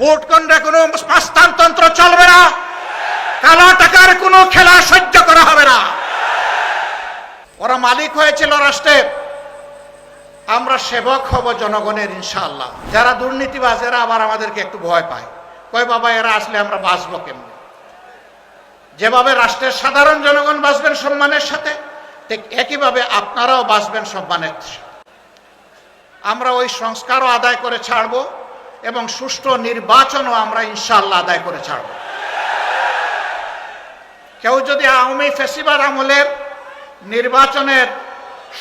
Vote কেন্দ্রে কোনো হস্তান্তর চলবে না, কালো টাকার কোনো খেলা সহ্য করা হবে না। ওরা মালিক হয়েছিল রাষ্ট্রের, আমরা সেবক হব জনগণের ইনশাআল্লাহ। যারা দুর্নীতিবাজ এরা আবার আমাদেরকে একটু ভয় পায়, কয় বাবা এরা আসলে আমরা বাঁচবো কেমন। যেভাবে রাষ্ট্রের সাধারণ জনগণ বাঁচবেন সম্মানের সাথে, ঠিক একইভাবে আপনারাও বাঁচবেন সম্মানের সাথে। আমরা ওই সংস্কারও আদায় করে ছাড়ব এবং সুষ্ঠু নির্বাচনও আমরা ইনশাআল্লাহ আদায় করে ছাড়ব। কেউ যদি আওয়ামী ফ্যাসিবাদ আমলের নির্বাচনের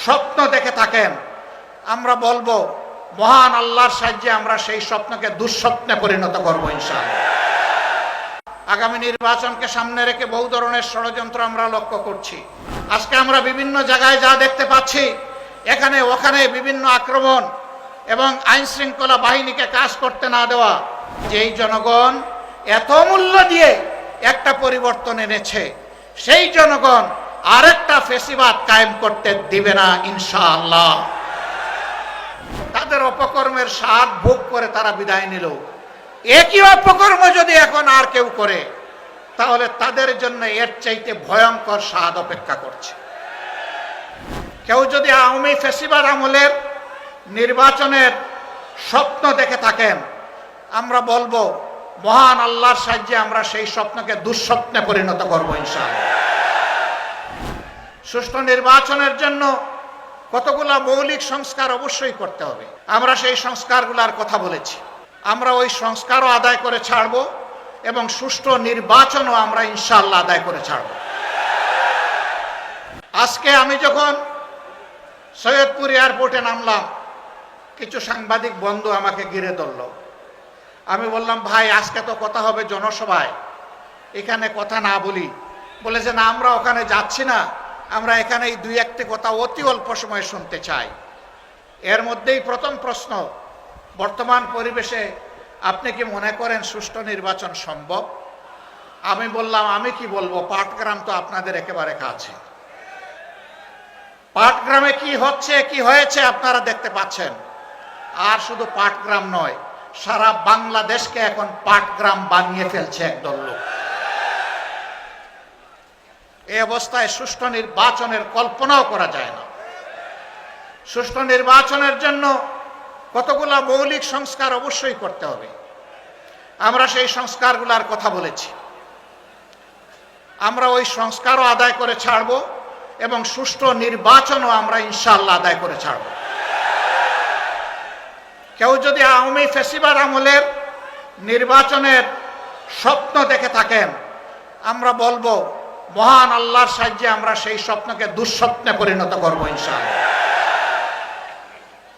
স্বপ্ন দেখে থাকেন, আমরা বলবো মহান আল্লাহর সাহায্যে আমরা সেই স্বপ্নকে দুঃস্বপ্নে পরিণত করব ইনশাআল্লাহ। আগামী নির্বাচনকে সামনে রেখে বহু ধরনের ষড়যন্ত্র আমরা লক্ষ্য করছি। আজকে আমরা বিভিন্ন জায়গায় যা দেখতে পাচ্ছি, এখানে ওখানে বিভিন্ন আক্রমণ এবং আইন শৃঙ্খলা বাহিনীকে কাজ করতে না দেওয়া, যেই জনগণ এত মূল্য দিয়ে একটা পরিবর্তন এনেছে, সেই জনগণ আরেকটা ফ্যাসিবাদ কায়েম করতে দিবে না ইনশাআল্লাহ। তাদের অপকর্মের স্বাদ ভোগ করে তারা বিদায় নিল, একই অপকর্ম যদি এখন আর কেউ করে, তাহলে তাদের জন্য এর চাইতে ভয়ঙ্কর স্বাদ অপেক্ষা করছে। কেউ যদি আওয়ামী ফ্যাসিবাদ আমলের নির্বাচনের স্বপ্ন দেখে থাকেন, আমরা বলবো মহান আল্লাহর সাহায্যে আমরা সেই স্বপ্নকে দুঃস্বপ্নে পরিণত করব ইনশাআল্লাহ। সুষ্ঠু নির্বাচনের জন্য কতগুলা মৌলিক সংস্কার অবশ্যই করতে হবে, আমরা সেই সংস্কারগুলোর কথা বলেছি। আমরা ওই সংস্কারও আদায় করে ছাড়ব এবং সুষ্ঠু নির্বাচনও আমরা ইনশাআল্লাহ আদায় করে ছাড়ব। আজকে আমি যখন সৈয়দপুর এয়ারপোর্টে নামলাম, কিছু সাংবাদিক বন্ধু আমাকে ঘিরে ধরল। আমি বললাম, ভাই আজকে তো কথা হবে জনসভায়, এখানে কথা না বলি। বলে যে না, আমরা ওখানে যাচ্ছি না, আমরা এখানে এই দুই একটি কথা অতি অল্প সময় শুনতে চাই। এর মধ্যেই প্রথম প্রশ্ন, বর্তমান পরিবেশে আপনি কি মনে করেন সুষ্ঠু নির্বাচন সম্ভব? আমি বললাম, আমি কি বলবো, পাটগ্রাম তো আপনাদের একেবারে কাছে। পাটগ্রামে কি হচ্ছে কি হয়েছে আপনারা দেখতে পাচ্ছেন। আর শুধু পাটগ্রাম নয়, সারা বাংলাদেশকে এখন পাটগ্রাম বানিয়ে ফেলছে একদল লোক। এই অবস্থায় সুষ্ঠু নির্বাচনের কল্পনাও করা যায় না। সুষ্ঠু নির্বাচনের জন্য কতগুলা মৌলিক সংস্কার অবশ্যই করতে হবে, আমরা সেই সংস্কারগুলোর কথা বলেছি। আমরা ওই সংস্কারও আদায় করে ছাড়ব এবং সুষ্ঠু নির্বাচনও আমরা ইনশাআল্লাহ আদায় করে ছাড়ব। কেউ যদি আওয়ামী ফ্যাসিবাদ আমলের নির্বাচনের স্বপ্ন দেখে থাকেন, আমরা বলবো মহান আল্লাহর সাহায্যে আমরা সেই স্বপ্নকে দুঃস্বপ্নে পরিণত করব ইনশাআল্লাহ।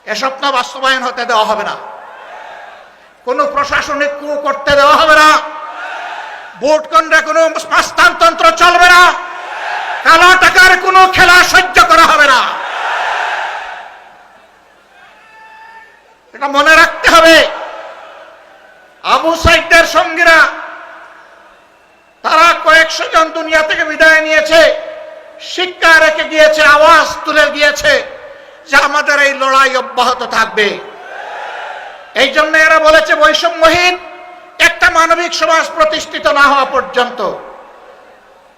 এ স্বপ্ন বাস্তবায়ন হতে দেওয়া হবে না, কোনো প্রশাসনিক কূপ করতে দেওয়া হবে না, ভোট কেন্দ্রে কোনো হস্তান্তর চলবে না, কালো টাকার কোনো খেলা সহ্য করা হবে না। এটা মনে রাখতে হবে। আবু সাইদের সঙ্গীরা তারা কয়েকশো জন দুনিয়া থেকে বিদায় নিয়েছে, শিক্ষা রেখে গিয়েছে, আওয়াজ তুলে গিয়েছে যে আমাদের এই লড়াই অব্যাহত থাকবে। এই জন্য এরা বলেছে বৈষম্যহীন একটা মানবিক সমাজ প্রতিষ্ঠিত না হওয়া পর্যন্ত।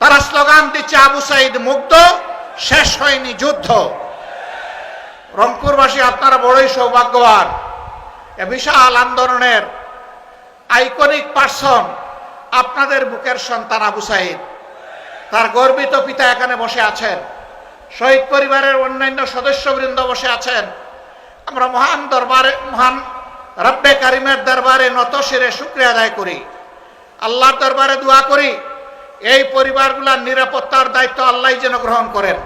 তারা স্লোগান দিচ্ছে আবু সাইদ মুক্ত, শেষ হয়নি যুদ্ধ। রংপুরবাসী আপনারা বড়ই সৌভাগ্যবান, এ বিশাল আন্দোলনের আইকনিক পার্সন আপনাদের বুকের সন্তান আবু সাইদ। তার গর্বিত পিতা এখানে বসে আছেন, শহীদ পরিবারের অন্যান্য সদস্যবৃন্দ বসে আছেন। আমরা মহান দরবারে, মহান রব্বে কারিমের দরবারে নত শিরে শুকরিয়া আদায় করি, আল্লাহর দরবারে দোয়া করি এই পরিবারগুলোর নিরাপত্তার দায়িত্ব আল্লাহ যেন গ্রহণ করেন।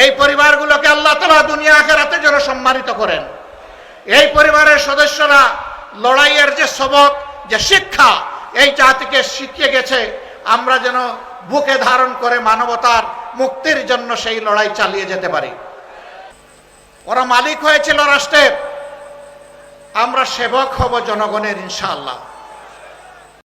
এই পরিবারগুলোকে আল্লাহ তাআলা দুনিয়া আখিরাতে যেন সম্মানিত করেন। এই পরিবারের সদস্যরা লড়াইয়ের যে সবক, যে শিক্ষা এই জাতিকে শিখিয়ে গেছে, আমরা যেন বুকে ধারণ করে মানবতার মুক্তির জন্য সেই লড়াই চালিয়ে যেতে পারি। ওরা মালিক হয়েছিল রাষ্ট্রের, আমরা সেবক হব জনগণের ইনশাআল্লাহ।